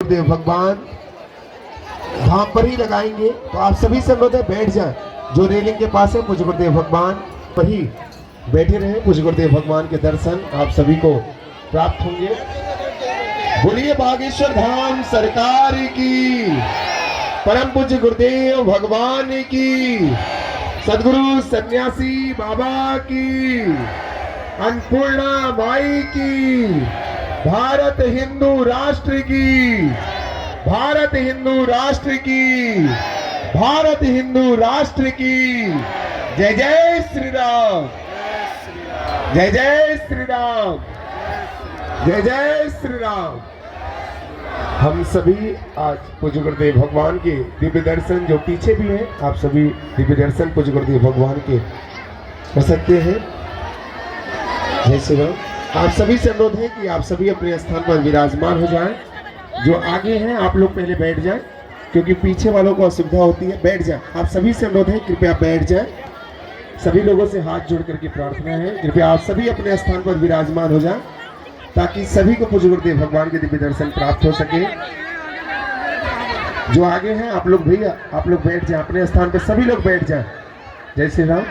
गुरुदेव भगवान धाम पर ही लगाएंगे, तो आप सभी से अनुरोध है बैठ जाएं। जो रेलिंग के पास है पूज्य गुरुदेव भगवान पर ही बैठे रहे। पूज्य गुरुदेव भगवान के दर्शन आप सभी को प्राप्त होंगे। बोलिए बागेश्वर धाम सरकार की, परम पूज्य गुरुदेव भगवान की, सदगुरु सन्यासी बाबा की, अन्नपूर्णा माई की, भारत हिंदू राष्ट्र की, भारत हिंदू राष्ट्र की, भारत हिंदू राष्ट्र की। जय जय श्री राम, जय जय श्री राम, जय जय श्री राम। हम सभी आज पूज्य गुरुदेव भगवान के दिव्य दर्शन, जो पीछे भी हैं, आप सभी दिव्य दर्शन पूज्य गुरुदेव भगवान के कर सकते हैं। जय श्री राम। आप सभी से अनुरोध है कि आप सभी अपने स्थान पर विराजमान हो जाएं। जो आगे हैं आप लोग पहले बैठ जाएं, क्योंकि पीछे वालों को असुविधा होती है। बैठ जाएं, आप सभी से अनुरोध है कृपया बैठ जाएं। सभी लोगों से हाथ जोड़ करके प्रार्थना है, कृपया आप सभी अपने स्थान पर विराजमान हो जाएं, ताकि सभी को पूज्य गुरुदेव भगवान के दिव्य दर्शन प्राप्त हो सके। जो आगे हैं आप लोग भैया, आप लोग बैठ जाएं अपने स्थान पर, सभी लोग बैठ जाएं। जय श्री राम।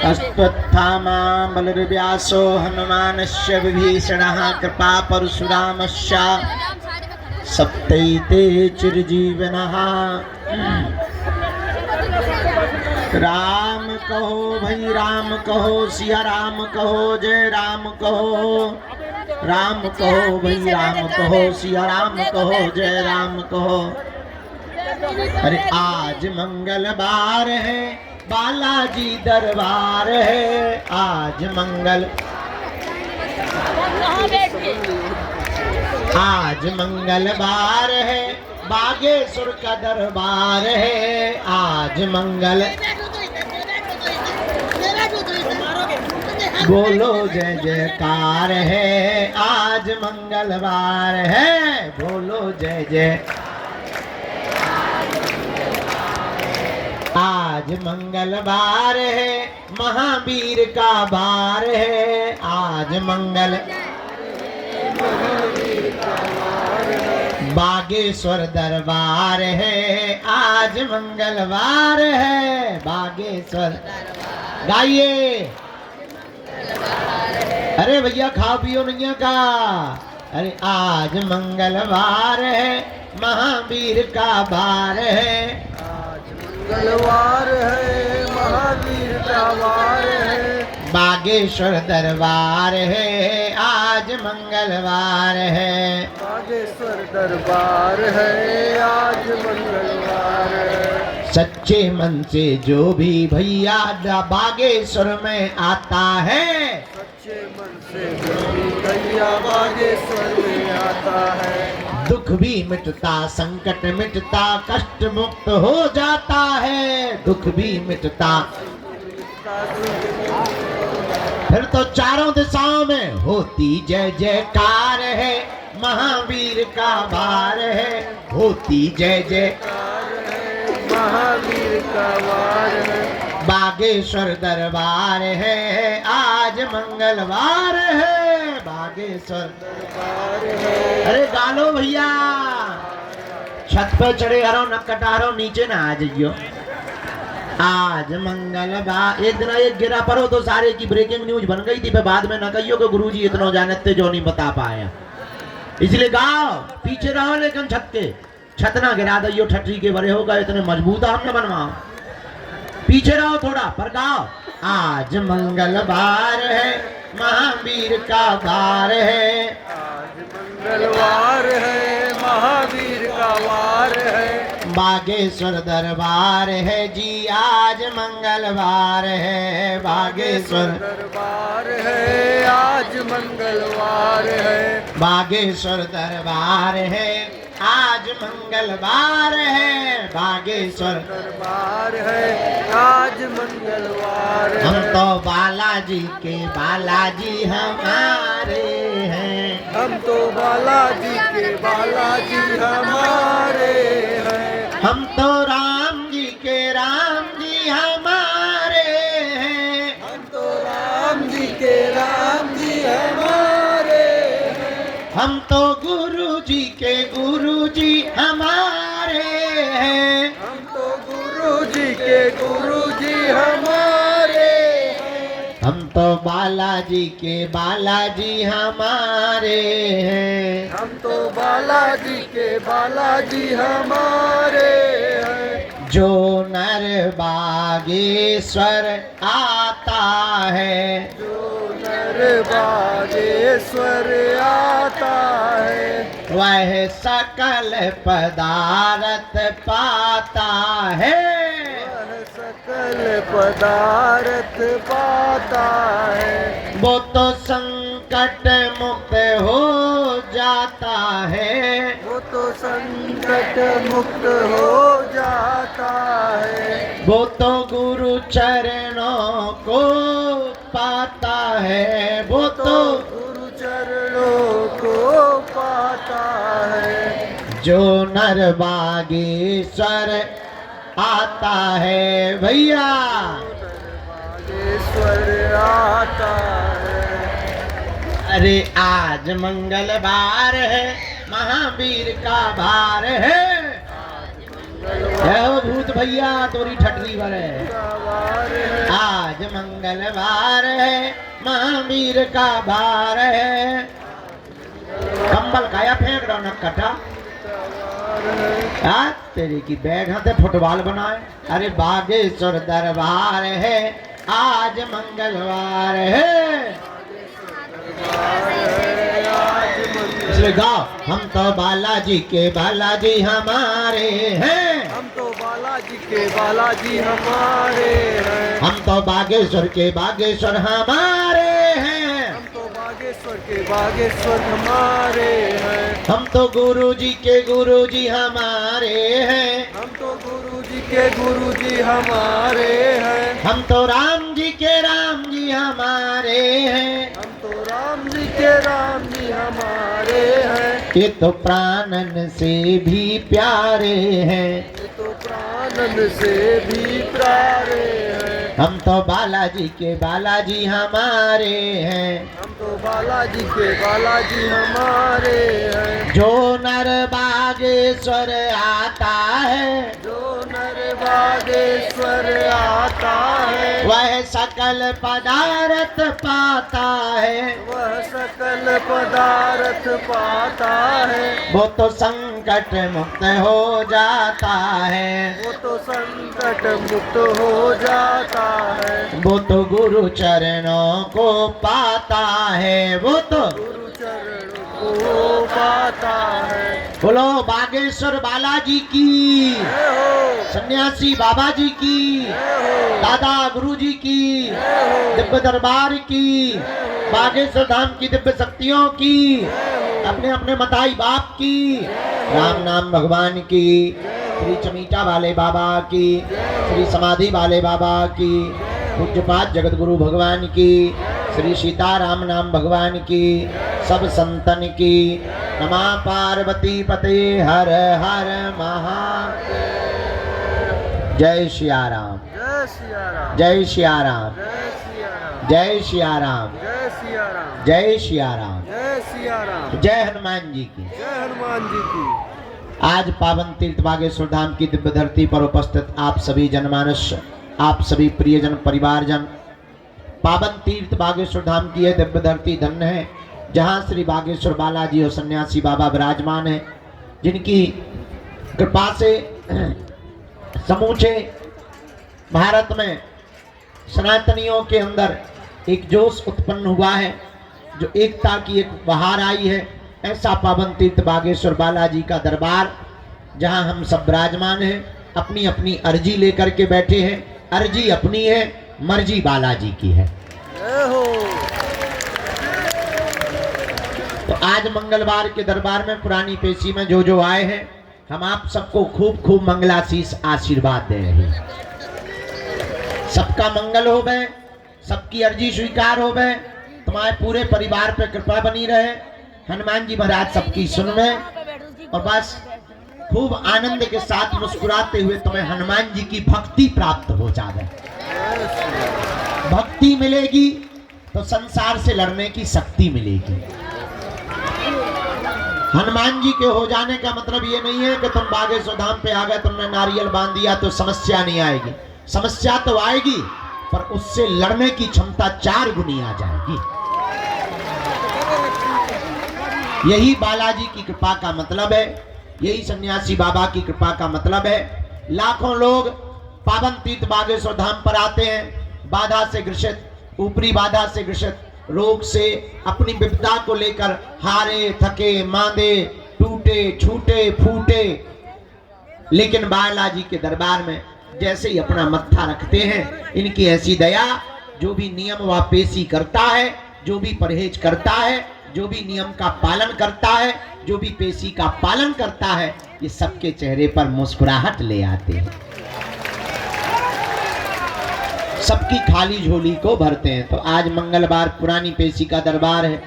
अश्वत्थामा बलर्व्यासो हनुमानस्य विभीषणः कृपा परशुरामस्य सप्तैते चिरजीवनः। राम कहो भाई राम कहो, सिया राम कहो, जय राम कहो। राम कहो भाई राम कहो, सिया राम कहो, जय राम कहो। अरे आज मंगलवार है, बालाजी दरबार है। आज आज मंगलवार है, बागेश्वर का दरबार है। आज बोलो जय जयकार है। आज मंगलवार है, बोलो जय जय। आज मंगलवार है, महावीर का बार है। आज बागेश्वर दरबार है। आज मंगलवार है, बागेश्वर। गाइए अरे भैया खाओ पियो नैया का। अरे आज मंगलवार है, महावीर का बार है। मंगलवार है, महावीर का वार है। बागेश्वर दरबार है, आज मंगलवार है। बागेश्वर दरबार है, आज मंगलवार है। सच्चे मन से जो भी भैया बागेश्वर में आता है, सच्चे मन से जो भी भैया बागेश्वर में आता है, दुख भी मिटता, संकट मिटता, कष्ट मुक्त हो जाता है। दुख भी मिटता, फिर तो चारों दिशाओं में होती जय जयकार है। महावीर का बार है, होती जय जयकार है। महावीर का वार है, बागेश्वर दरबार है। आज मंगलवार है, बागेश्वर दरबार है। अरे गालो भैया, छत पे चढ़े हरो न कटारो, नीचे ना आ जाइयो। आज मंगलवार। एक दिन एक गिरा पड़ो तो सारे की ब्रेकिंग न्यूज बन गई थी, फिर बाद में न कहियो कि गुरुजी इतना जानते जो नहीं बता पाया। इसलिए गाओ, पीछे रहो लेकिन छत ना गिरा दियो, ठटरी के बड़े होगा इतने मजबूत हमने बनवाओ। पीछे रहो थोड़ा पर गाओ। आज मंगलवार है, महावीर का बार है। आज मंगलवार है, महावीर का वार है। बागेश्वर दरबार है जी, आज मंगलवार है। बागेश्वर दरबार है, आज मंगलवार है। बागेश्वर दरबार है, आज मंगलवार है बागेश्वर दरबार है आज मंगलवार हम है तो बालाजी के बालाजी हमारे हैं हम तो बालाजी के बालाजी हमारे हैं हम तो राम जी के राम जी हमारे हैं हम तो राम जी के राम जी हमारे हैं हम तो गुरु जी के गुरु जी हमारे हैं हम तो गुरु जी के गुरु जी हमारे हैं हम तो बालाजी के बालाजी हमारे हैं हम तो बालाजी के बालाजी हमारे हैं जो नर बागेश्वर आता है जो नर बागेश्वर आता है वह सकल पदार्थ पाता है वह सकल पदार्थ पाता है वो तो संकट मुक्त हो जाता है वो तो संकट मुक्त हो जाता है वो तो गुरु चरणों को पाता है वो तो गुरु चरणों को पाता है जो नर बागेश्वर आता है भैया बागेश्वर आता है अरे आज मंगलवार है महावीर का भार है हो भूत भैया तोरी ठटरी पर है सवार है आज मंगलवार है महावीर का भार है कंबल काया फेंक रहा न कटा आज तेरे की बैग हाथे फुटबॉल बनाए अरे बागेश्वर दरबार है आज मंगलवार है इसलिए गाओ हम तो बालाजी के बालाजी हमारे हैं हम तो बालाजी के बालाजी हमारे हैं हम तो बागेश्वर के बागेश्वर हमारे हैं हम तो बागेश्वर के बागेश्वर हमारे हैं हम तो गुरु जी के गुरु जी हमारे हैं हम तो गुरु जी के गुरु जी हमारे हैं हम तो राम जी के राम जी हमारे हैं हम तो राम जी के राम जी हमारे हैं ये तो प्राणन से भी प्यारे हैं ये तो प्राणन से भी प्यारे हैं हम तो बालाजी के बालाजी हमारे हैं हम तो बालाजी के बालाजी हमारे हैं जो नर बागेश्वर आता है जो नर बागेश्वर आता है वह सकल पदार्थ पाता है वह सकल पदार्थ पाता है वो तो संकट मुक्त हो जाता है वो तो संकट मुक्त हो जाता है वो तो गुरु चरणों को पाता है वो तो गुरु चरण को पाता है बोलो बागेश्वर बालाजी की जय हो सन्यासी बाबा जी की जय हो दादा गुरु जी की जय हो दिव्य दरबार की बागेश्वर धाम की दिव्य शक्तियों की अपने अपने मताई बाप की राम नाम भगवान की श्री चमीटा वाले बाबा की श्री समाधि वाले बाबा की पूज्यपाद जगत गुरु भगवान की श्री सीताराम नाम भगवान की सब संतन की नमः पार्वती पते हर हर महादेव जय सिया राम जय सिया राम जय सिया राम जय सिया राम जय सिया राम जय सिया राम जय सिया राम जय सिया राम जय हनुमान जी की जय हनुमान जी की आज पावन तीर्थ बागेश्वर धाम की दिव्य धरती पर उपस्थित आप सभी जनमानस आप सभी प्रियजन परिवारजन पावन तीर्थ बागेश्वर धाम की यह दिव्य धरती धन्य है जहाँ श्री बागेश्वर बालाजी और सन्यासी बाबा विराजमान है जिनकी कृपा से समूचे भारत में सनातनियों के अंदर एक जोश उत्पन्न हुआ है जो एकता की एक बहार आई है ऐसा पावन तीर्थ बागेश्वर बालाजी का दरबार जहां हम सब विराजमान हैं अपनी अपनी अर्जी लेकर के बैठे हैं अर्जी अपनी है मर्जी बालाजी की है जय हो तो आज मंगलवार के दरबार में पुरानी पेशी में जो जो आए हैं, हम आप सबको खूब खूब मंगलाशीष आशीर्वाद दे रहे हैं। सबका मंगल हो गए, सबकी अर्जी स्वीकार हो गए, तुम्हारे पूरे परिवार पे कृपा बनी रहे, हनुमान जी महाराज सबकी सुनवे, और बस खूब आनंद के साथ मुस्कुराते हुए तुम्हें हनुमान जी की भक्ति प्राप्त हो जाए। भक्ति मिलेगी तो संसार से लड़ने की शक्ति मिलेगी। हनुमान जी के हो जाने का मतलब ये नहीं है कि तुम बागेश्वर धाम पे आ गए, तुमने नारियल बांध दिया तो समस्या नहीं आएगी। समस्या तो आएगी, पर उससे लड़ने की क्षमता 4 गुनी आ जाएगी। यही बालाजी की कृपा का मतलब है, यही सन्यासी बाबा की कृपा का मतलब है। लाखों लोग पावन तीर्थ बागेश्वर धाम पर आते हैं, बाधा से ग्रसित, ऊपरी बाधा से ग्रसित, रोग से, अपनी विपदा को लेकर हारे थके मांदे, टूटे छूटे फूटे, लेकिन बालाजी के दरबार में जैसे ही अपना मत्था रखते हैं, इनकी ऐसी दया, जो भी नियम व पेशी करता है, जो भी परहेज करता है, जो भी नियम का पालन करता है, जो भी पेशी का पालन करता है, ये सबके चेहरे पर मुस्कुराहट ले आते हैं, सबकी खाली झोली को भरते हैं। तो आज मंगलवार पुरानी पेशी का दरबार है।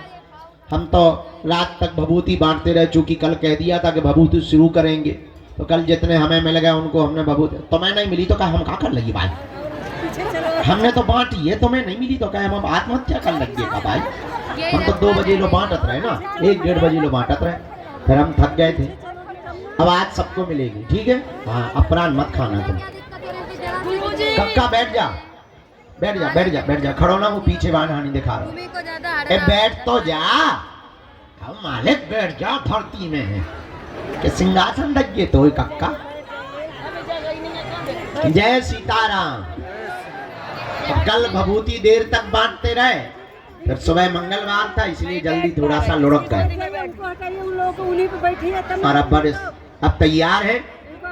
हम तो रात तक भभूति बांटते रहे, चूंकि कल कह दिया था कि भभूति शुरू करेंगे, तो कल जितने हमें मिल गए उनको हमने भभूति, तुम्हें नहीं मिली तो कहा हम क्या कर लगी भाई, हमने तो बांटी है, तुम्हें नहीं मिली तो कहा हम आत्महत्या कर लगे भाई। हम तो 2 बजे लो बांटत रहे ना, 1-1:30 बजे लो बांटत रहे, फिर हम थक गए थे। अब आज सबको मिलेगी, ठीक है? हाँ, अपराध मत खाना तुम। कक्का बैठ जा, बैठ जा, बैठ जा, बैठ जा, खड़ो ना, वो पीछे बाण हानि दिखा रहा है। बैठ तो जा, हम मालिक बैठ जा, धरती में है कि सिंहासन लगे तो कक्का। जय सीताराम। तो कल भभूति देर तक बांटते रहे, फिर सुबह मंगलवार था इसलिए जल्दी थोड़ा सा लुढ़क गए, और अब तैयार है,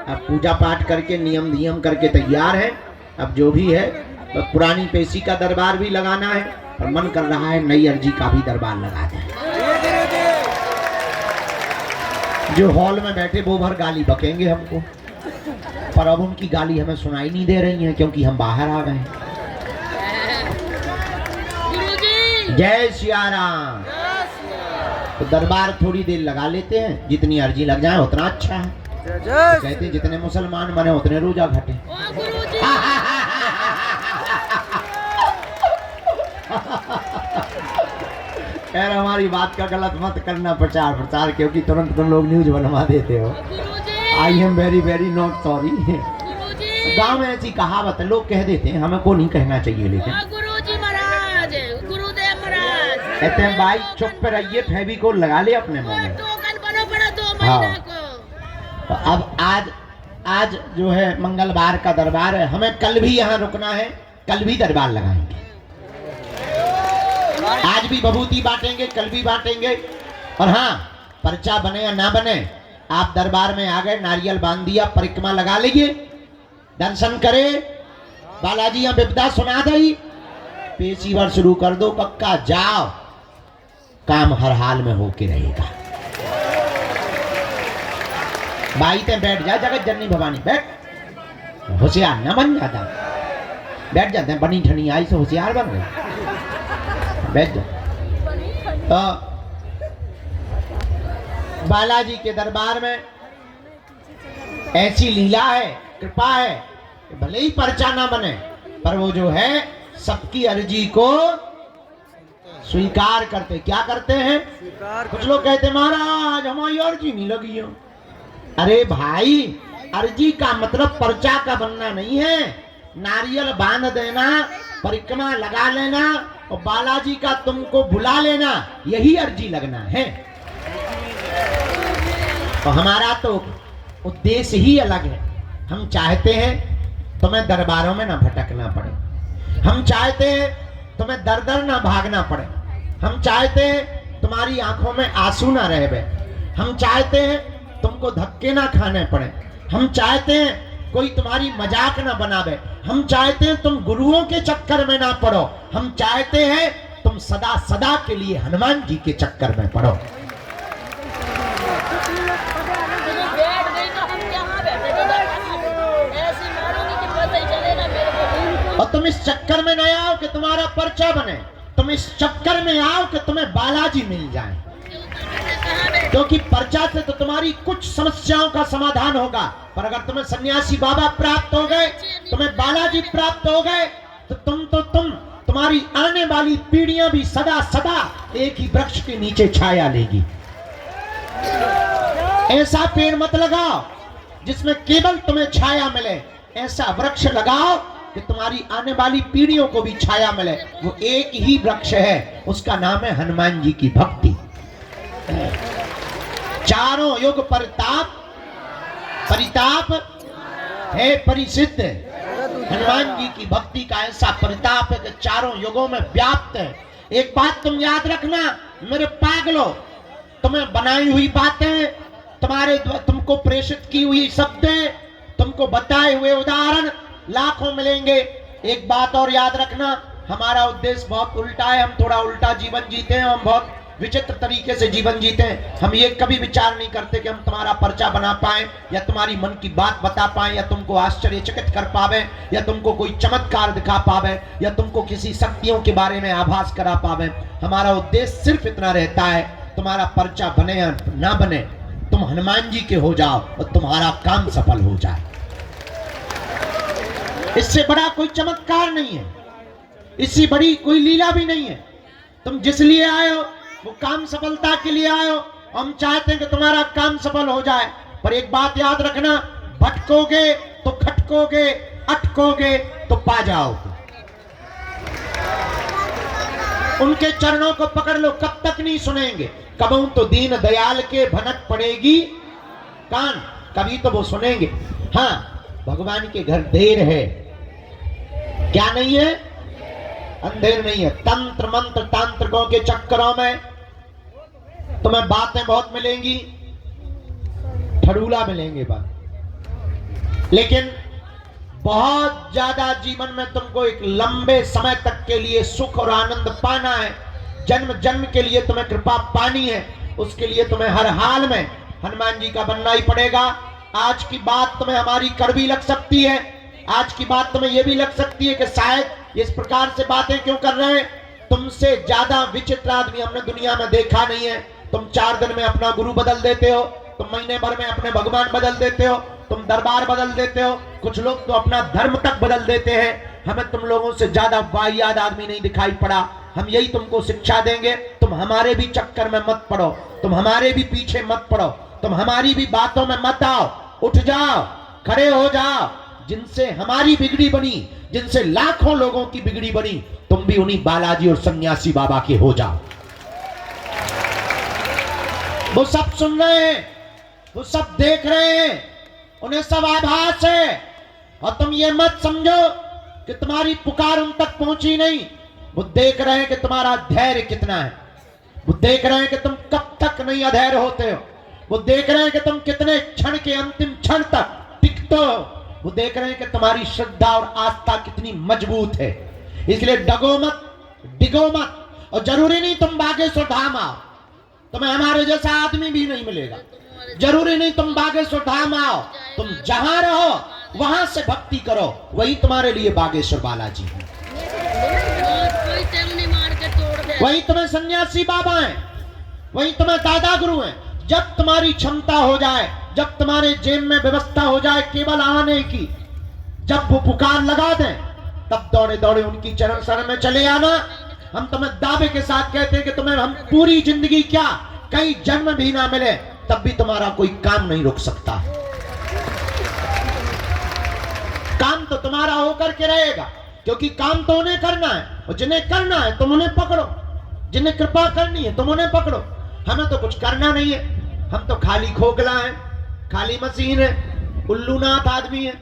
अब पूजा पाठ करके नियम करके तैयार है। अब जो भी है, तो पुरानी पेशी का दरबार भी लगाना है, और मन कर रहा है नई अर्जी का भी दरबार लगा दें। जो हॉल में बैठे वो भर गाली बकेंगे हमको, पर अब उनकी गाली हमें सुनाई नहीं दे रही है, क्योंकि हम बाहर आ गए। जय सिया राम। तो दरबार थोड़ी देर लगा लेते हैं, जितनी अर्जी लग जाए उतना अच्छा है। तो कहते जितने मुसलमान बने उतने रोजा घटे। यार हमारी बात का गलत मत करना प्रचार, क्योंकि तुरंत तुम लोग न्यूज बनवा देते हो। I am very not sorry. गाँव में ऐसी कहावत है, लोग कह देते हैं, हमें को नहीं कहना चाहिए, लेकिन कहते हैं भाई चुप पे रहिए, फेविकोल लगा ले अपने मुंह में। हाँ। तो अब आज जो है मंगलवार का दरबार है, हमें कल भी यहाँ रुकना है, कल भी दरबार लगाएंगे। आज भी भभूति बांटेंगे, कल भी बांटेंगे। और हाँ, पर्चा बने या ना बने, आप दरबार में आ गए, नारियल बांध दिया, परिक्रमा लगा लीजिए, दर्शन करे, बालाजी यहाँ विपदा सुना दई, पेशी वर शुरू कर दो, कक्का जाओ, काम हर हाल में होके रहेगा। भाई ते बैठ जा, जगत जननी भवानी बैठ, होशियार न बन जाता, बैठ जाते हैं, बनी ठनी आई से होशियार बन गए, बैठ जा। तो बालाजी के दरबार में ऐसी लीला है, कृपा है, भले ही पर्चा ना बने, पर वो जो है सबकी अर्जी को स्वीकार करते। क्या करते हैं? कुछ लोग कहते महाराज हमारी अर्जी नहीं लगी हो। अरे भाई, अर्जी का मतलब पर्चा का बनना नहीं है, नारियल बांध देना, परिक्रमा लगा लेना और बालाजी का तुमको बुला लेना, यही अर्जी लगना है। तो हमारा तो उद्देश्य ही अलग है। हम चाहते हैं तुम्हें दरबारों में ना भटकना पड़े, हम चाहते हैं तुम्हें दर दर ना भागना पड़े, हम चाहते हैं तुम्हारी आंखों में आंसू ना रह बे, हम चाहते हैं तुमको धक्के ना खाने पड़े, हम चाहते हैं कोई तुम्हारी मजाक ना बनावे, हम चाहते हैं तुम गुरुओं के चक्कर में ना पड़ो, हम चाहते हैं तुम सदा सदा के लिए हनुमान जी के चक्कर में पड़ो। बैठ गई तो हम यहाँ बैठे थे, ऐसी मारूंगी कि पता ही चलेगा मेरे को। और तुम इस चक्कर में न आओ कि तुम्हारा पर्चा बने, तुम इस चक्कर में आओ कि तुम्हें बालाजी मिल जाए, क्योंकि पर्चा से तो तुम्हारी कुछ समस्याओं का समाधान होगा, पर अगर तुम्हें सन्यासी बाबा प्राप्त हो गए, तुम्हें बालाजी प्राप्त हो गए, तो तुम्हारी आने वाली पीढ़ियां भी सदा सदा एक ही वृक्ष के नीचे छाया लेगी। ऐसा पेड़ मत लगाओ जिसमें केवल तुम्हें छाया मिले, ऐसा वृक्ष लगाओ कि तुम्हारी आने वाली पीढ़ियों को भी छाया मिले। वो एक ही वृक्ष है, उसका नाम है हनुमान जी की भक्ति। चारों युग परिताप है परिसिद्ध। हनुमान जी की भक्ति का ऐसा परिताप है कि चारों युगों में व्याप्त है। एक बात तुम याद रखना मेरे पागलों, तुम्हें बनाई हुई बातें, तुमको प्रेषित की हुई शब्दें, तुमको बताए हुए उदाहरण लाखों मिलेंगे। एक बात और याद रखना, हमारा उद्देश्य बहुत उल्टा है, हम थोड़ा उल्टा जीवन जीते हैं, हम बहुत विचित्र तरीके से जीवन जीते हैं। हम ये कभी विचार नहीं करते कि हम तुम्हारा पर्चा बना पाए, या तुम्हारी मन की बात बता पाए, या तुमको आश्चर्यचकित कर पावे, या तुमको कोई चमत्कार दिखा पावे, या तुमको किसी शक्तियों के बारे में आभास करा पावे। हमारा उद्देश्य सिर्फ इतना रहता है, तुम्हारा पर्चा बने या ना बने, तुम हनुमान जी के हो जाओ और तुम्हारा काम सफल हो जाए। इससे बड़ा कोई चमत्कार नहीं है, इससे बड़ी कोई लीला भी नहीं है। तुम जिस लिए आए हो वो काम सफलता के लिए आए हो। हम चाहते हैं कि तुम्हारा काम सफल हो जाए, पर एक बात याद रखना, भटकोगे तो खटकोगे, अटकोगे तो पा जाओगे। उनके चरणों को पकड़ लो, कब तक नहीं सुनेंगे। कबहू तो दीन दयाल के भनक पड़ेगी कान, कभी तो वो सुनेंगे। हाँ, भगवान के घर देर है, क्या नहीं है, अंधेर नहीं है। तंत्र मंत्र तांत्रिकों के चक्करों में तुम्हें बातें बहुत मिलेंगी, ठड़ूला मिलेंगे बात, लेकिन बहुत ज्यादा जीवन में तुमको एक लंबे समय तक के लिए सुख और आनंद पाना है, जन्म जन्म के लिए तुम्हें कृपा पानी है, उसके लिए तुम्हें हर हाल में हनुमान जी का बनना ही पड़ेगा। आज की बात तुम्हें हमारी कड़वी लग सकती है, आज की बात तुम्हें यह भी लग सकती है कि शायद इस प्रकार से बातें क्यों कर रहे हैं। तुमसे ज्यादा विचित्र आदमी हमने दुनिया में देखा नहीं है। तुम 4 दिन में अपना गुरु बदल देते हो, तुम महीने भर में अपने भगवान बदल देते हो, तुम दरबार बदल देते हो, कुछ लोग तो अपना धर्म तक बदल देते हैं। हमें तुम लोगों से ज्यादा वाहियात आदमी नहीं दिखाई पड़ा। हम यही तुमको शिक्षा देंगे, तुम हमारे भी चक्कर में मत पड़ो, तुम हमारे भी पीछे मत पड़ो, तुम हमारी भी बातों में मत आओ। उठ जाओ, खड़े हो जाओ। जिनसे हमारी बिगड़ी बनी, जिनसे लाखों लोगों की बिगड़ी बनी, तुम भी उन्हीं बालाजी और सन्यासी बाबा के हो जाओ। वो सब सुन रहे हैं, वो सब देख रहे हैं, उन्हें सब आभास है। और तुम ये मत समझो कि तुम्हारी पुकार उन तक पहुंची नहीं। वो देख रहे हैं कि तुम्हारा धैर्य कितना है, वो देख रहे हैं कि तुम कब तक नहीं अधैर्य होते हो, वो देख रहे हैं कि तुम कितने क्षण के अंतिम क्षण तक टिकते हो, वो देख रहे हैं कि तुम्हारी श्रद्धा और आस्था कितनी मजबूत है। इसलिए डगो मत, डिगो मत। और जरूरी नहीं तुम बागेश्वर धाम आओ, तुम्हें हमारे जैसा आदमी भी नहीं मिलेगा। जरूरी नहीं तुम बागेश्वर धाम आओ, तुम जहां रहो वहां से भक्ति करो, वही तुम्हारे लिए बागेश्वर बालाजी है, वही तुम्हें सन्यासी बाबा है, वही तुम्हें दादा गुरु है। जब तुम्हारी क्षमता हो जाए, जब तुम्हारे जेब में व्यवस्था हो जाए केवल आने की, जब वो पुकार लगा दें, तब दौड़े दौड़े उनकी चरण शरण में चले आना। हम तुम्हें दावे के साथ कहते हैं कि तुम्हें हम पूरी जिंदगी क्या कई जन्म भी ना मिले, तब भी तुम्हारा कोई काम नहीं रुक सकता। काम तो तुम्हारा होकर के रहेगा, क्योंकि काम तो उन्हें करना है, और जिन्हें करना है तुम उन्हें पकड़ो, जिन्हें कृपा करनी है तुम उन्हें पकड़ो। हमें तो कुछ करना नहीं है, हम तो खाली खोखला है, खाली मशीन है, उल्लूनाथ आदमी है,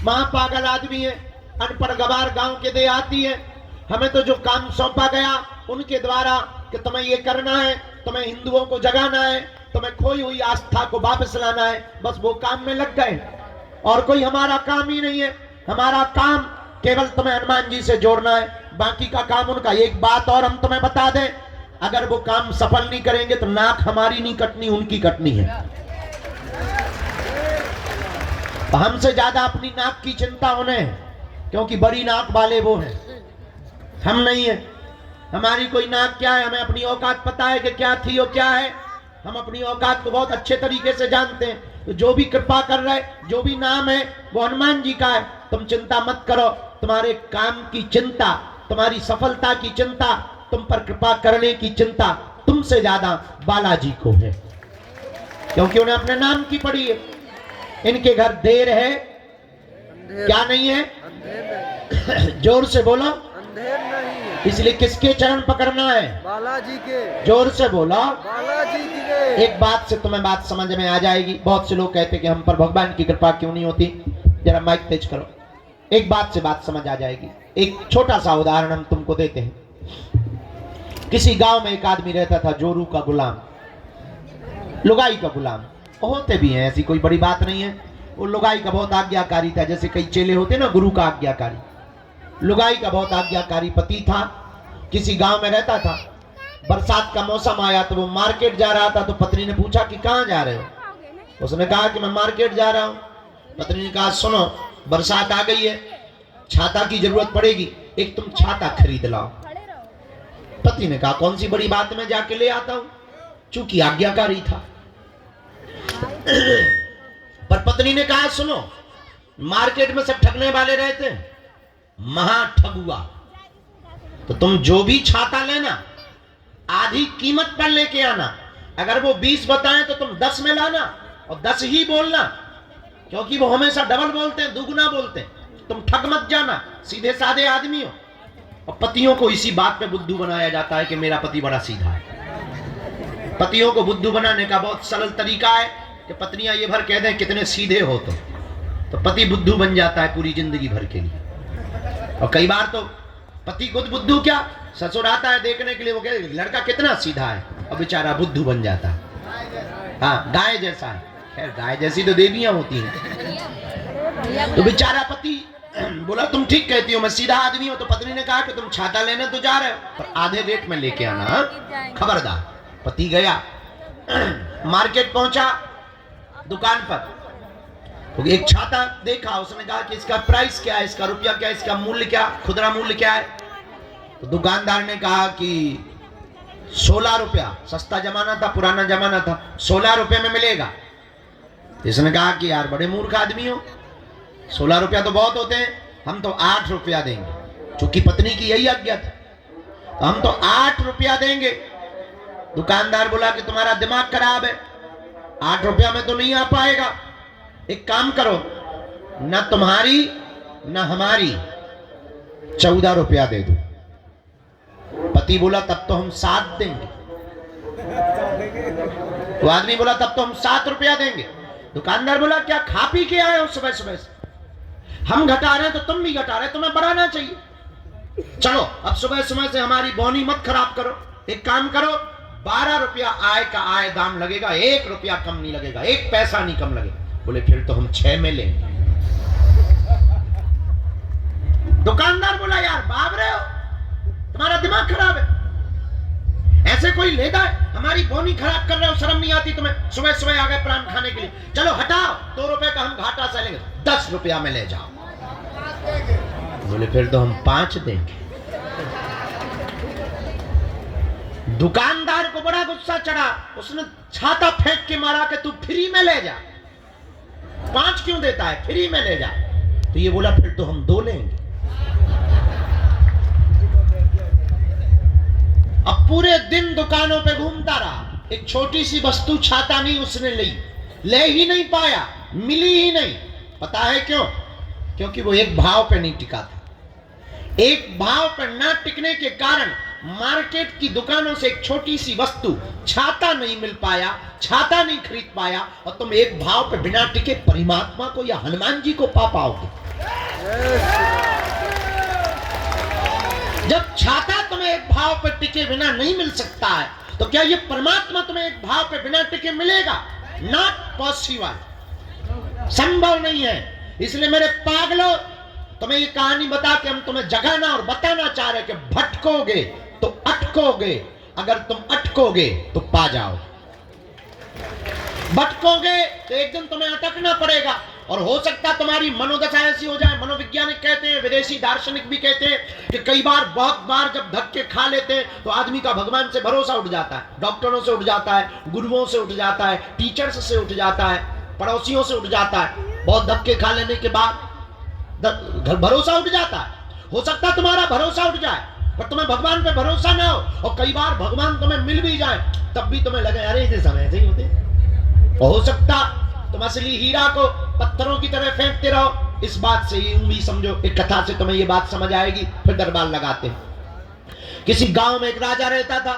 महापागल आदमी है, अनपढ़ गवार गांव के देहाती है। हमें तो जो काम सौंपा गया उनके द्वारा कि तुम्हें ये करना है, तुम्हें हिंदुओं को जगाना है, तुम्हें खोई हुई आस्था को वापस लाना है, बस वो काम में लग गए। और कोई हमारा काम ही नहीं है। हमारा काम केवल तुम्हें हनुमान जी से जोड़ना है, बाकी का काम उनका। एक बात और हम तुम्हें बता दें, अगर वो काम सफल नहीं करेंगे तो नाक हमारी नहीं कटनी, उनकी कटनी है। हमसे ज्यादा अपनी नाक की चिंता उन्हें है, क्योंकि बड़ी नाक वाले वो हैं, हम नहीं है। हमारी कोई नाक क्या है, हमें अपनी औकात पता है कि क्या थी और क्या है। हम अपनी औकात को बहुत अच्छे तरीके से जानते हैं। तो जो भी कृपा कर रहे, जो भी नाम है वो हनुमान जी का है। तुम चिंता मत करो, तुम्हारे काम की चिंता, तुम्हारी सफलता की चिंता, तुम पर कृपा करने की चिंता तुमसे ज्यादा बालाजी को है, क्योंकि उन्हें अपने नाम की पड़ी है। इनके घर देर है, क्या नहीं है? जोर से बोलो, अंधेर नहीं है। इसलिए किसके चरण पकड़ना है? बालाजी के। जोर से बोलो, बालाजी के। एक बात से तुम्हें बात समझ में आ जाएगी। बहुत से लोग कहते कि हम पर भगवान की कृपा क्यों नहीं होती। जरा माइक तेज करो, एक बात से बात समझ आ जाएगी। एक छोटा सा उदाहरण हम तुमको देते हैं। किसी गांव में एक आदमी रहता था, जोरू का गुलाम, लुगाई का गुलाम। होते भी हैं, ऐसी कोई बड़ी बात नहीं है। वो लुगाई का बहुत आज्ञाकारी था, जैसे कई चेले होते ना गुरु का आज्ञाकारी। लुगाई का बहुत आज्ञाकारी पति था, किसी गांव में रहता था। बरसात का मौसम आया तो वो मार्केट जा रहा था। तो पत्नी ने पूछा कि कहाँ जा रहे हो? उसने कहा कि मैं मार्केट जा रहा हूँ। पत्नी ने कहा सुनो, बरसात आ गई है, छाता की जरूरत पड़ेगी, एक तुम छाता खरीद लाओ। पति ने कहा कौन सी बड़ी बात, मैं जाके ले आता हूं, चूंकि आज्ञाकारी था। पर पत्नी ने कहा सुनो, मार्केट में सब ठगने वाले रहते हैं, महा ठगुआ, तो तुम जो भी छाता लेना आधी कीमत पर लेके आना। अगर वो 20 बताएं तो तुम 10 में लाना और 10 ही बोलना, क्योंकि वो हमेशा डबल बोलते हैं, दुगुना बोलते हैं। तुम ठग मत जाना, सीधे साधे आदमी हो। और पतियों को इसी बात पे बुद्धू बनाया जाता है कि मेरा पति बड़ा सीधा है। पतियों को बुद्धू बनाने का बहुत सरल तरीका है कि पत्नियां ये भर कह दें कितने सीधे हो तो पति बुद्धू बन जाता है पूरी जिंदगी भर के लिए। और कई बार तो पति खुद बुद्धू क्या, ससुर आता है देखने के लिए, वो कहते लड़का कितना सीधा है, और बेचारा बुद्धू बन जाता है। हाँ, गाय जैसा है। खैर गाय जैसी तो देवियां होती हैं। तो बेचारा पति बोला तुम ठीक कहती हो, मैं सीधा आदमी हूं। तो पत्नी ने कहा कि तुम छाता लेने तो जा रहे हो, पर आधे रेट में लेके आना, खबरदार। पति गया, मार्केट पहुंचा, दुकान पर तो एक छाता देखा। उसने कहा कि इसका प्राइस क्या है, इसका रुपया क्या है, इसका मूल्य क्या, खुदरा मूल्य क्या है? तो दुकानदार ने कहा कि 16 रुपया, सस्ता जमाना था, पुराना जमाना था, 16 रुपये में मिलेगा। इसने कहा कि यार बड़े मूर्ख आदमी हो, 16 रुपया तो बहुत होते हैं, हम तो 8 रुपया देंगे। चूंकि पत्नी की यही आज्ञा थी, तो हम तो 8 रुपया देंगे। दुकानदार बोला कि तुम्हारा दिमाग खराब है, 8 रुपया में तो नहीं आ पाएगा। एक काम करो, न तुम्हारी न हमारी 14 रुपया दे दो। पति बोला तब तो हम 7 देंगे। तो आदमी बोला तब तो हम 7 रुपया देंगे। दुकानदार बोला क्या खा पी के आए हो सुबह सुबह से? हम घटा रहे हैं तो तुम भी घटा रहे, तुम्हें बढ़ाना चाहिए। चलो अब सुबह सुबह से हमारी बोनी मत खराब करो। एक काम करो, 12 रुपया आय का आय दाम लगेगा, 1 रुपया कम नहीं लगेगा, 1 पैसा नहीं कम लगेगा। बोले फिर तो हम 6 में लेंगे। दुकानदार बोला यार बाप रे हो, तुम्हारा दिमाग खराब है, ऐसे कोई लेता है? हमारी बोनी खराब कर रहे हो, शर्म नहीं आती तुम्हें? सुबह सुबह आ गए प्राण खाने के लिए। चलो हटाओ, 2 रुपए का हम घाटा से लेंगे, 10 रुपया में ले जाओ। बोले फिर तो हम 5 देंगे। दुकानदार को बड़ा गुस्सा चढ़ा, उसने छाता फेंक के मारा कि तू फ्री में ले जा, 5 क्यों देता है, फ्री में ले जा। तो ये बोला फिर तो हम 2 लेंगे। अब पूरे दिन दुकानों पे घूमता रहा, एक छोटी सी वस्तु छाता नहीं उसने ले ही नहीं पाया, मिली ही नहीं। पता है क्यों? क्योंकि वो एक भाव पे नहीं टिका था। एक भाव पर ना टिकने के कारण मार्केट की दुकानों से एक छोटी सी वस्तु छाता नहीं मिल पाया, छाता नहीं खरीद पाया, और तुम एक भाव पे बिना टिके परमात्मा को या हनुमान जी को पा पाओगे। जब छाता तुम्हें एक भाव पर टिके बिना नहीं मिल सकता है, तो क्या ये परमात्मा तुम्हें एक भाव पे बिना टिके मिलेगा? नॉट पॉसिबल, संभव नहीं है। इसलिए मेरे पागलों, तुम्हें ये कहानी बता के हम तुम्हें जगाना और बताना चाह रहे कि भटकोगे तो अटकोगे, अगर तुम अटकोगे तो पा जाओ। भटकोगे तो एक दिन तुम्हें अटकना पड़ेगा, और हो सकता तुम्हारी मनोदशा ऐसी हो जाए, मनोवैज्ञानिक कहते हैं, विदेशी दार्शनिक भी कहते हैं कि कई बार, बहुत बार जब धक्के खा लेते हैं तो आदमी का भगवान से भरोसा उठ जाता है, डॉक्टरों से उठ जाता है, गुरुओं से उठ जाता है, टीचर्स से उठ जाता है, पड़ोसियों से उठ जाता है। बहुत धक्के खा लेने के बाद भरोसा उठ जाता है। हो सकता तुम्हारा भरोसा उठ जाए, पर तुम्हें भगवान पे भरोसा ना हो, और कई बार भगवान तुम्हें मिल भी जाए तब भी तुम्हें लगे अरे इसे समय से ही होते। हो सकता तुम असली हीरा को पत्थरों की तरह फेंकते रहो। इस बात से यूं भी समझो, एक कथा से तुम्हें ये बात समझ आएगी, फिर दरबार लगाते हैं। किसी गांव में एक राजा रहता था।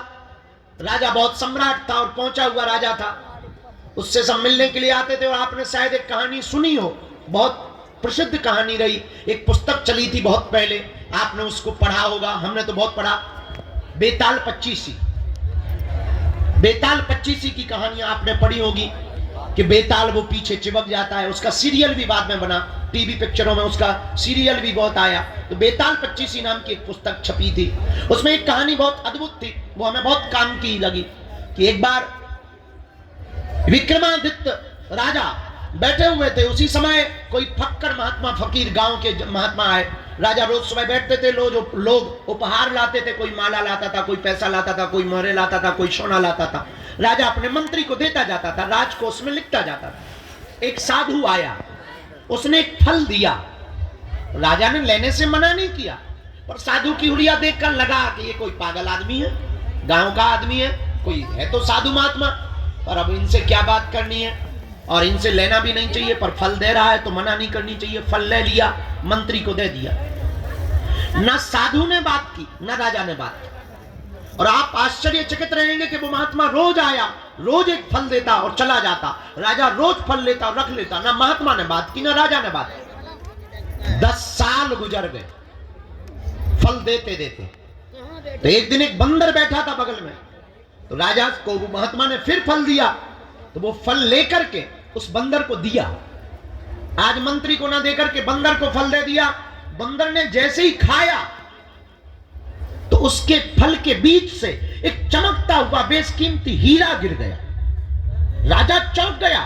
राजा बहुत सम्राट था और पहुंचा हुआ राजा था। उससे सब मिलने के लिए आते थे, और आपने शायद एक कहानी सुनी हो, बहुत प्रसिद्ध कहानी रही, एक पुस्तक चली थी बहुत पहले, आपने उसको पढ़ा होगा, हमने तो बहुत पढ़ा, बेताल पच्चीसी। बेताल पच्चीसी की कहानी आपने पढ़ी होगी कि बेताल वो पीछे चिपक जाता है। उसका सीरियल भी बाद में बना, टीवी पिक्चरों में उसका सीरियल भी बहुत आया। तो बेताल पच्चीसी नाम की एक पुस्तक छपी थी, उसमें एक कहानी बहुत अद्भुत थी, वो हमें बहुत काम की लगी। कि एक बार विक्रमादित्य राजा बैठे हुए थे, उसी समय कोई फक्कर महात्मा, फकीर गांव के महात्मा आए। राजा रोज सुबह बैठते थे, लोग उपहार लाते थे, कोई माला लाता था, कोई पैसा लाता था, कोई मोहरे लाता था, कोई सोना लाता था। राजा अपने मंत्री को देता जाता था, राजकोष में लिखता जाता था। एक साधु आया, उसने एक फल दिया। राजा ने लेने से मना नहीं किया, पर साधु की हुलिया देखकर लगा कि ये कोई पागल आदमी है, गांव का आदमी है, कोई है तो साधु महात्मा, पर अब इनसे क्या बात करनी है, और इनसे लेना भी नहीं चाहिए, पर फल दे रहा है तो मना नहीं करनी चाहिए। फल ले लिया, मंत्री को दे दिया। ना साधु ने बात की, ना राजा ने बात की। और आप आश्चर्यचकित रहेंगे कि वो महात्मा रोज आया, रोज एक फल देता और चला जाता। राजा रोज फल लेता और रख लेता। ना महात्मा ने बात की, ना राजा ने बात की। 10 साल गुजर गए फल देते देते। तो एक दिन एक बंदर बैठा था बगल में, तो राजा को वो महात्मा ने फिर फल दिया, तो वो फल लेकर के उस बंदर को दिया। आज मंत्री को ना देकर के बंदर को फल दे दिया। बंदर ने जैसे ही खाया तो उसके फल के बीच से एक चमकता हुआ बेशकीमती हीरा गिर गया। राजा चौंक गया।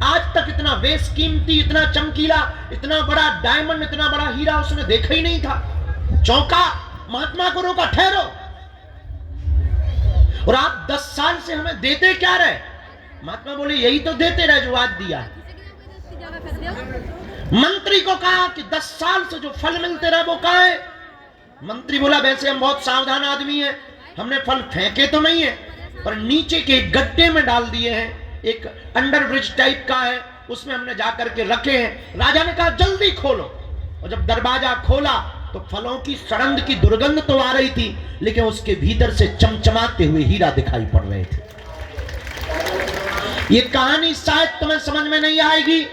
आज तक इतना बेशकीमती, इतना चमकीला, इतना बड़ा डायमंड, इतना बड़ा हीरा उसने देखा ही नहीं था। चौंका, महात्मा को रोका, ठहरो, और आप 10 साल से हमें देते क्या रहे? महात्मा बोले यही तो देते रहे जो आज दिया है। मंत्री को कहा कि 10 साल से जो फल मिलते रहे वो कहां है? मंत्री बोला वैसे हम बहुत सावधान आदमी हैं, हमने फल फेंके तो नहीं है, पर नीचे के गड्ढे में डाल दिए हैं, एक अंडरब्रिज टाइप का है, उसमें हमने जाकर के रखे हैं। राजा ने कहा जल्दी खोलो, और जब दरवाजा खोला तो फलों की सड़ंद की दुर्गंध तो आ रही थी, लेकिन उसके भीतर से चमचमाते हुए हीरा दिखाई पड़ रहे थे। ये कहानी शायद तुम्हें समझ में नहीं आएगी,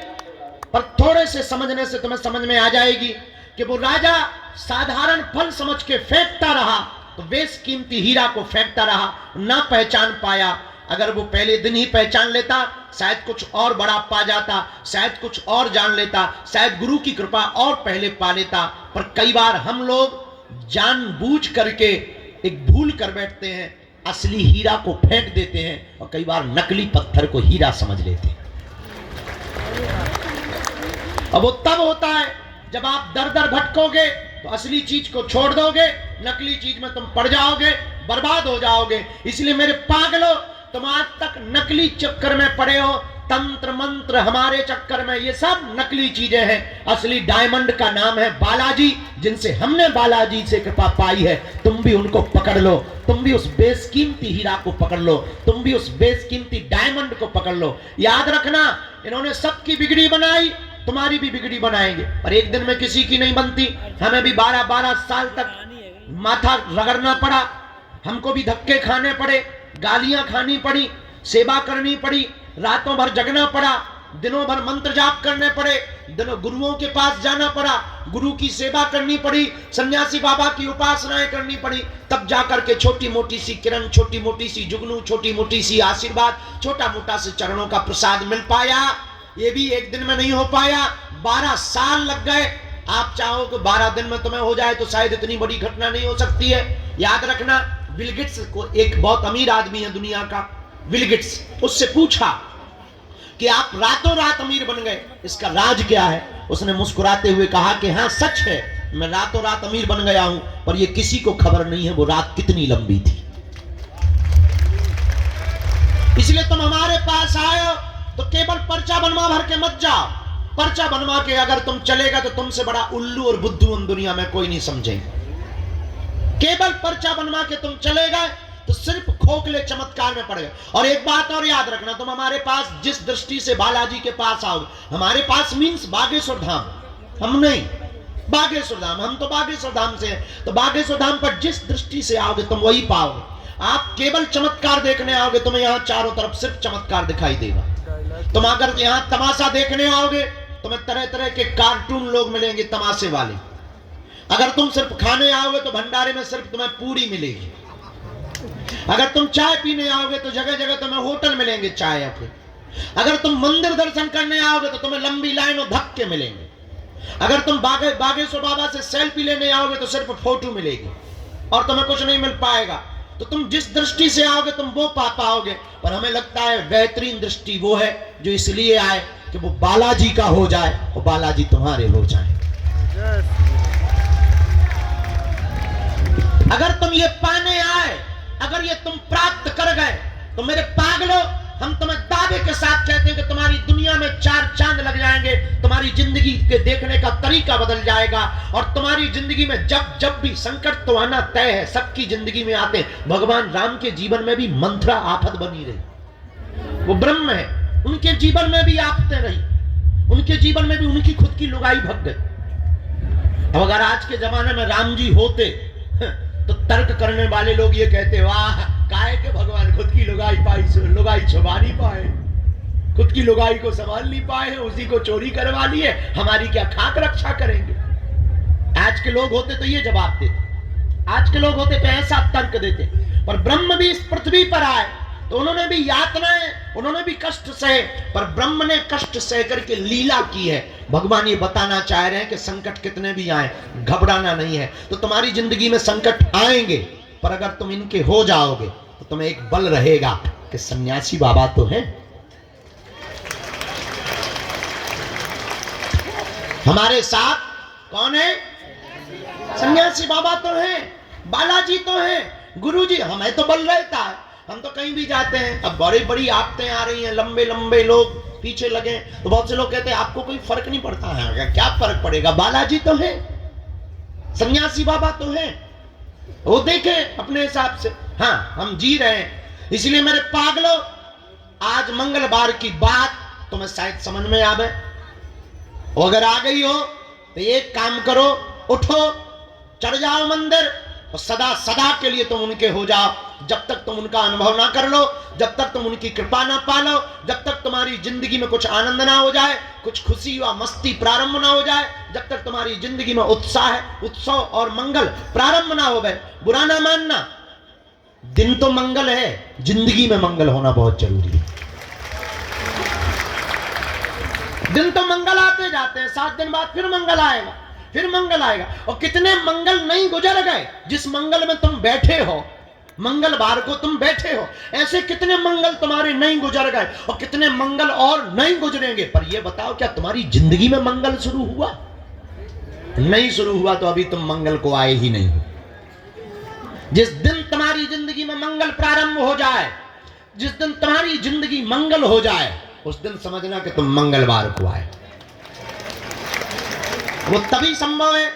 पर थोड़े से समझने से तुम्हें समझ में आ जाएगी कि वो राजा साधारण फल समझ के फेंकता रहा, तो बेशकीमती हीरा को फेंकता रहा, ना पहचान पाया। अगर वो पहले दिन ही पहचान लेता, शायद कुछ और बड़ा पा जाता, शायद कुछ और जान लेता, शायद गुरु की कृपा और पहले पा लेता। पर कई बार हम लोग जानबूझ करके एक भूल कर बैठते हैं, असली हीरा को फेंक देते हैं, और कई बार नकली पत्थर को हीरा समझ लेते हैं। अब वो तब होता है जब आप दर दर भटकोगे तो असली चीज को छोड़ दोगे, नकली चीज में तुम पड़ जाओगे, बर्बाद हो जाओगे। इसलिए मेरे पागलों, तुम आज तक नकली चक्कर में पड़े हो, तंत्र मंत्र हमारे चक्कर में, ये सब नकली चीजें हैं। असली डायमंड का नाम है बालाजी, जिनसे हमने बालाजी से कृपा पाई है। तुम भी उनको पकड़ लो, तुम भी उस बेशकीमती हीरा को पकड़ लो, तुम भी उस बेशकीमती डायमंड को पकड़ लो। याद रखना, इन्होंने सबकी बिगड़ी बनाई, तुम्हारी भी बिगड़ी बनाएंगे, पर एक दिन में किसी की नहीं बनती। हमें भी 12-12 साल तक माथा रगड़ना पड़ा, हमको भी धक्के खाने पड़े, गालियां खानी पड़ी, सेवा करनी पड़ी, रातों भर जगना पड़ा, दिनों भर मंत्र जाप करने पड़े, दिनों गुरुओं के पास जाना पड़ा, गुरु की सेवा करनी पड़ी, सन्यासी बाबा की उपासनाएं करनी पड़ी, तब जाकर के छोटी मोटी सी किरण, छोटी मोटी सी जुगनू, छोटी मोटी सी आशीर्वाद, छोटा मोटा से चरणों का प्रसाद मिल पाया। ये भी एक दिन में नहीं हो पाया, 12 साल लग गए। आप चाहो कि 12 दिन में तुम्हें हो जाए तो शायद इतनी बड़ी घटना नहीं हो सकती है। याद रखना, बिल गेट्स को, एक बहुत अमीर आदमी है दुनिया का, बिल गेट्स, उससे पूछा कि आप रातों रात अमीर बन गए, इसका राज क्या है? उसने मुस्कुराते हुए कहा कि हाँ सच है, मैं रातों रात अमीर बन गया हूं, पर ये किसी को खबर नहीं है वो रात कितनी लंबी थी। इसलिए तुम हमारे पास आए हो तो केवल पर्चा बनवा भर के मत जाओ। पर्चा बनवा के अगर तुम चलेगा तो तुमसे बड़ा उल्लू और बुद्धू हम दुनिया में कोई नहीं समझेंगे। केवल पर्चा बनवा के तुम चलेगा तो सिर्फ खोखले चमत्कार में पड़ गए। और एक बात और याद रखना, तुम हमारे पास जिस दृष्टि से बालाजी के पास आओगे, हमारे पास मीन्स बागेश्वर धाम, हम नहीं बागेश्वर धाम, हम तो बागेश्वर धाम से हैं, तो बागेश्वर धाम पर जिस दृष्टि से आओगे तुम वही पाओगे। आप केवल चमत्कार देखने आओगे, तुम्हें यहाँ चारों तरफ सिर्फ चमत्कार दिखाई देगा। तुम अगर यहाँ तमाशा देखने आओगे, तुम्हें तरह तरह के कार्टून लोग मिलेंगे तमाशे वाले। अगर तुम सिर्फ खाने आओगे तो भंडारे में सिर्फ तुम्हें पूरी मिलेगी। अगर तुम चाय पीने आओगे तो जगह जगह तुम्हें होटल मिलेंगे चाय के। अगर तुम मंदिर दर्शन करने आओगे तो तुम्हें लंबी लाइन और धक्के मिलेंगे। अगर तुम बागेश्वर बाबा से सेल्फी लेने आओगे तो सिर्फ फोटो मिलेगी और तुम्हें कुछ नहीं मिल पाएगा। तो तुम जिस दृष्टि से आओगे तुम वो पा पाओगे। पर हमें लगता है बेहतरीन दृष्टि वो है जो इसलिए आए कि वो बालाजी का हो जाए और बालाजी तुम्हारे हो जाए। अगर तुम ये पाने आए, अगर ये तुम प्राप्त कर गए तो मेरे पागलों, हम तुम्हें दावे के साथ कहते हैं कि तुम्हारी दुनिया में 4 चांद लग जाएंगे, तुम्हारी जिंदगी के देखने का तरीका बदल जाएगा और तुम्हारी जिंदगी में जब जब भी संकट तो आना तय है, सबकी जिंदगी में आते हैं। भगवान राम के जीवन में भी मंथरा आफत बनी रही, वो ब्रह्म है, उनके जीवन में भी आफतें रही, उनके जीवन में भी उनकी खुद की लुगाई भग गई। अब अगर आज के जमाने में राम जी होते तो तर्क करने वाले लोग ये कहते, वाह काहे के भगवान खुद की लुगाई छुपा नहीं पाए, खुद की लुगाई को संभाल नहीं पाए हैं, उसी को चोरी करवा लिए, हमारी क्या खाक रक्षा करेंगे। आज के लोग होते तो ये जवाब देते, आज के लोग होते तो ऐसा तर्क देते। पर ब्रह्म भी इस पृथ्वी पर आए तो उन्होंने भी यातनाएं, उन्होंने भी कष्ट सहे, पर ब्रह्म ने कष्ट सह करके लीला की है। भगवान ये बताना चाह रहे हैं कि संकट कितने भी आए घबराना नहीं है। तो तुम्हारी जिंदगी में संकट आएंगे, पर अगर तुम इनके हो जाओगे तो तुम्हें एक बल रहेगा कि सन्यासी बाबा तो हैं, हमारे साथ कौन है? सन्यासी बाबा तो हैं, बालाजी तो हैं, गुरुजी। हमें तो बल रहता है, हम तो कहीं भी जाते हैं। अब बड़ी बड़ी आफतें आ रही हैं, लंबे लंबे लोग पीछे लगे, तो बहुत से लोग कहते हैं आपको कोई फर्क नहीं पड़ता है। क्या फर्क पड़ेगा, बालाजी तो है, सन्यासी बाबा तो है, वो देखे अपने हिसाब से। हाँ, हम जी रहे हैं। इसलिए मेरे पागलों, आज मंगलवार की बात तुम्हें शायद समझ में आवे, और अगर आ गई हो तो एक काम करो, उठो, चढ़ जाओ मंदिर और सदा सदा के लिए तुम उनके हो जाओ। जब तक तुम उनका अनुभव ना कर लो, जब तक तुम उनकी कृपा ना पा लो, जब तक तुम्हारी जिंदगी में कुछ आनंद ना हो जाए, कुछ खुशी व मस्ती प्रारंभ ना हो जाए, जब तक तुम्हारी जिंदगी में उत्साह, उत्सव और मंगल प्रारंभ ना हो गए, बुरा ना मानना। दिन तो मंगल है, जिंदगी में मंगल होना बहुत जरूरी है। दिन तो मंगल आते जाते हैं, 7 दिन बाद फिर मंगल आएगा, फिर मंगल आएगा। और कितने मंगल नहीं गुजर गए, जिस मंगल में तुम बैठे हो, मंगलवार को तुम बैठे हो, ऐसे कितने मंगल तुम्हारे नहीं गुजर गए और कितने मंगल और नहीं गुजरेंगे। पर यह बताओ, क्या तुम्हारी जिंदगी में मंगल शुरू हुआ? नहीं शुरू हुआ तो अभी तुम मंगल को आए ही नहीं हो। जिस दिन तुम्हारी जिंदगी में मंगल प्रारंभ हो जाए, जिस दिन तुम्हारी जिंदगी मंगल हो जाए, उस दिन समझना कि तुम मंगलवार को आए। वो तभी संभव है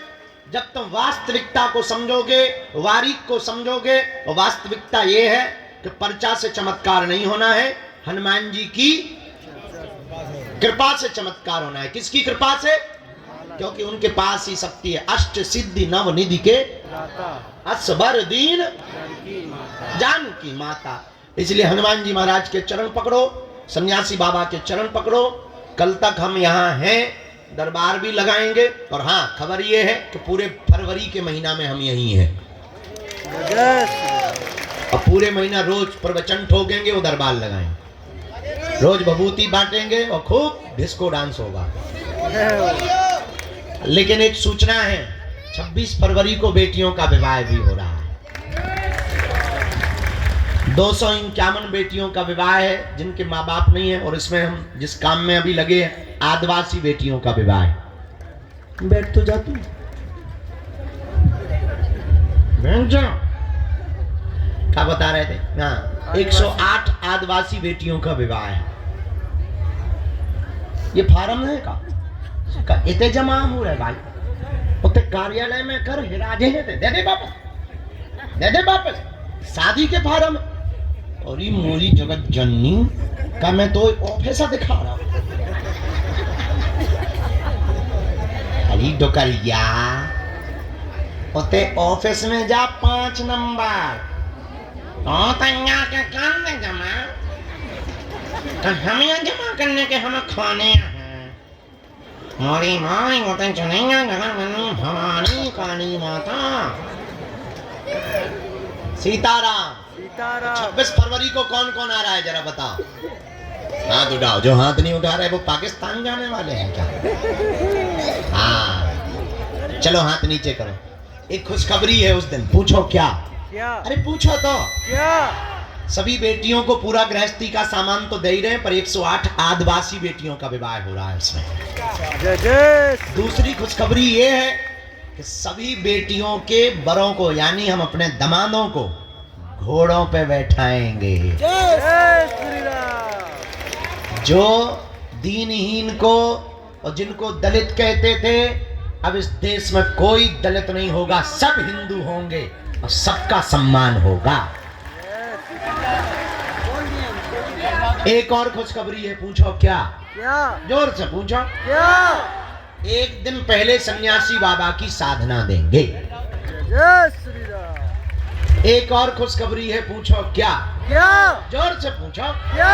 जब तुम वास्तविकता को समझोगे, वारीक को समझोगे। और वास्तविकता ये है कि पर्चा से चमत्कार नहीं होना है, हनुमान जी की कृपा से चमत्कार होना है। किसकी कृपा से? क्योंकि उनके पास ही शक्ति है। अष्ट सिद्धि नव निधि के असबर दीन जानकी माता। इसलिए हनुमान जी महाराज के चरण पकड़ो, सन्यासी बाबा के चरण पकड़ो। कल तक हम यहाँ हैं, दरबार भी लगाएंगे। और हाँ, खबर ये है कि पूरे फरवरी के महीना में हम यहीं हैं और पूरे महीना रोज प्रवचन ठोकेंगे और दरबार लगाएंगे, रोज भभूति बांटेंगे और खूब डिस्को डांस होगा। लेकिन एक सूचना है, 26 फरवरी को बेटियों का विवाह भी हो रहा है। 251 बेटियों का विवाह है जिनके माँ बाप नहीं है, और इसमें हम जिस काम में अभी लगे हैं, आदिवासी बेटियों का विवाह है। बैठ तो जा तू, बैठ जा। क्या बता रहे थे? हाँ, 108 आदिवासी बेटियों का विवाह है। ये फार्म है का इतने जमा हो रहे भाई, उतने कार्यालय में कर हिराजे हैं, दे दे वापस, दे दे वापस। शादी के फार्म और ये मोरी जगत जननी का मैं तो ऑफिस दिखा रहा हूं। अरे डोकरिया, उते ऑफिस में जा 5 नंबर के काम में जमा, तो हमें जमा करने के हमें खाने हैं। हमारी माँ होते चलेंगे भवानी काली माता सीताराम। 26 फरवरी को कौन कौन आ रहा है जरा बताओ? हाथ उठाओ। जो हाथ नहीं उठा रहे वो पाकिस्तान जाने वाले हैं क्या? हाँ, चलो हाथ नीचे करो। एक खुशखबरी है उस दिन। पूछो क्या? क्या? अरे पूछो तो क्या? सभी बेटियों को पूरा गृहस्थी का सामान तो दे ही रहे हैं, पर 108 आदिवासी बेटियों का विवाह हो रहा है इसमें। दूसरी खुशखबरी ये है कि सभी बेटियों के बरों को, यानी हम अपने दमादों को घोड़ों पे बैठाएंगे। जय श्री राम। जो दीनहीन को और जिनको दलित कहते थे, अब इस देश में कोई दलित नहीं होगा, सब हिंदू होंगे और सबका सम्मान होगा। एक और खुशखबरी है। पूछो क्या? क्या? जोर से पूछो क्या? एक दिन पहले सन्यासी बाबा की साधना देंगे। जय श्री राम। एक और खुशखबरी है। पूछो क्या? क्या? जोर से पूछो क्या?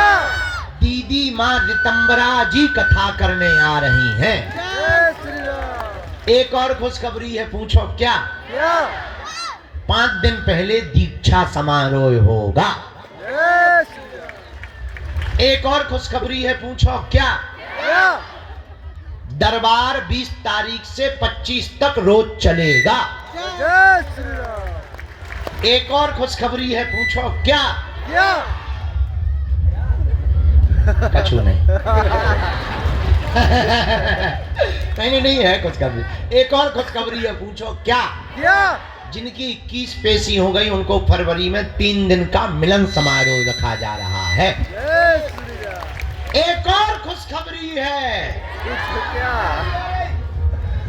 दीदी माँ रितंबरा जी कथा करने आ रही हैं। जय श्री राम। एक और खुशखबरी है। पूछो क्या? क्या? 5 दिन पहले दीक्षा समारोह होगा। जय श्री राम। एक और खुशखबरी है। पूछो क्या? क्या? दरबार 20 तारीख से 25 तक रोज चलेगा। जय श्री राम। एक और खुशखबरी है। पूछो क्या? क्या? कछु नहीं। नहीं है खुशखबरी। एक और खुशखबरी है। पूछो क्या? क्या? जिनकी 21 पेशी हो गई उनको फरवरी में 3 दिन का मिलन समारोह रखा जा रहा है। जय श्री राम। एक और खुशखबरी है। क्या?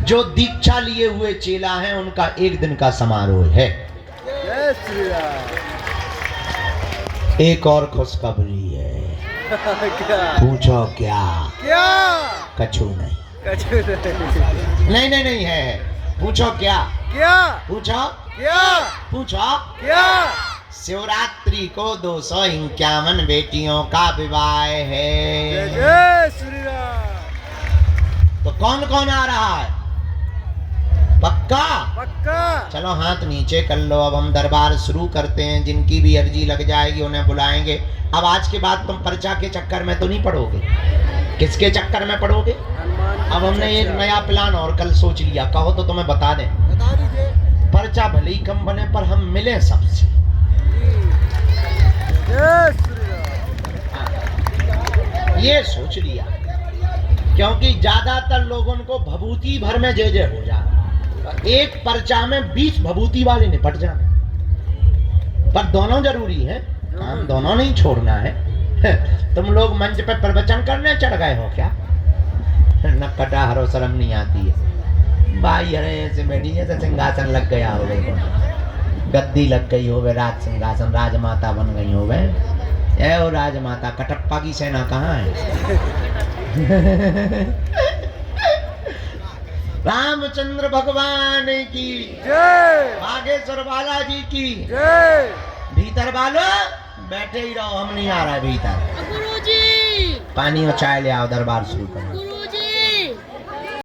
जो दीक्षा लिए हुए चेला हैं उनका 1 दिन का समारोह है। जय श्री राम। एक और खुशखबरी है। क्या? पूछो क्या? क्या? कछु नहीं। कछु नहीं है। पूछो क्या? क्या? पूछो क्या? पूछो क्या? शिवरात्रि को 251 बेटियों का विवाह है। जय श्री राम। तो कौन कौन आ रहा है? पक्का? पक्का। चलो हाथ नीचे कर लो। अब हम दरबार शुरू करते हैं। जिनकी भी अर्जी लग जाएगी उन्हें बुलाएंगे। अब आज के बाद तुम पर्चा के चक्कर में तो नहीं पड़ोगे। किसके चक्कर में पड़ोगे? अब हमने एक नया प्लान और कल सोच लिया, कहो तो तुम्हें बता दें। बता दीजिए। पर्चा भले ही कम बने पर हम मिले सबसे। जय श्री राम। ये सोच लिया, क्योंकि ज्यादातर लोगों को भभूति भर में जय जय हो जाए। एक पर्चा में 20 भभूति वाले निपट जाए। पर दोनों जरूरी है, काम दोनों नहीं छोड़ना है। तुम लोग मंच पे प्रवचन करने चढ़ गए हो क्या? न कटा हरो शर्म नहीं आती है भाई। अरे ऐसे बैठी जैसे सिंहासन लग गया हो गई, गद्दी लग गई हो, राज सिंहासन, राजमाता बन गई हो गए। ए ओ राजमाता, कटप्पा की सेना कहाँ है? रामचंद्र भगवान की जय। बागेश्वर बालाजी की जय। भीतर वालो बैठे ही रहो, हम नहीं आ रहा है भीतर। गुरुजी, पानी और चाय ले आओ, दरबार शुरू करो।